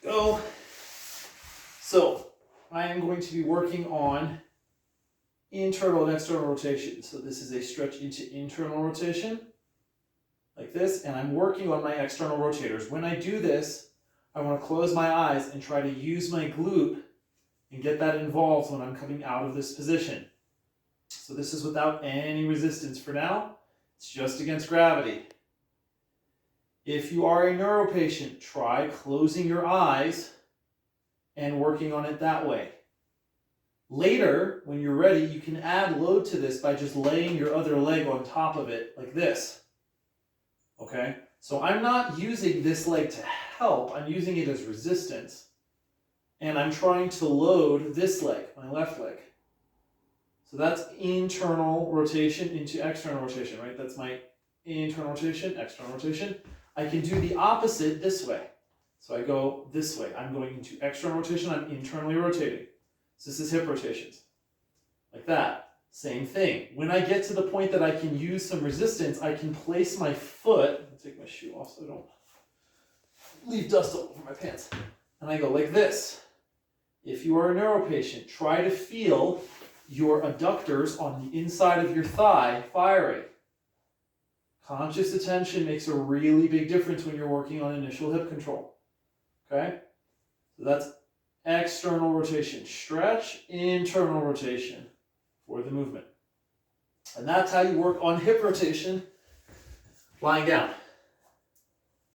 Go. So I am going to be working on internal and external rotation. So this is a stretch into internal rotation, like this, and I'm working on my external rotators. When I do this, I want to close my eyes and try to use my glute and get that involved when I'm coming out of this position. So this is without any resistance for now. It's just against gravity. If you are a neuro patient, try closing your eyes and working on it that way. Later, when you're ready, you can add load to this by just laying your other leg on top of it like this. Okay? So I'm not using this leg to help, I'm using it as resistance. And I'm trying to load this leg, my left leg. So that's internal rotation into external rotation, right? That's my internal rotation, external rotation. I can do the opposite this way. So I go this way. I'm going into external rotation, I'm internally rotating. So this is hip rotations, like that. Same thing. When I get to the point that I can use some resistance, I can place my foot, I'll take my shoe off so I don't leave dust all over my pants, and I go like this. If you are a neuro patient, try to feel your adductors on the inside of your thigh firing. Conscious attention makes a really big difference when you're working on initial hip control. Okay? So that's external rotation. Stretch, internal rotation for the movement. And that's how you work on hip rotation lying down.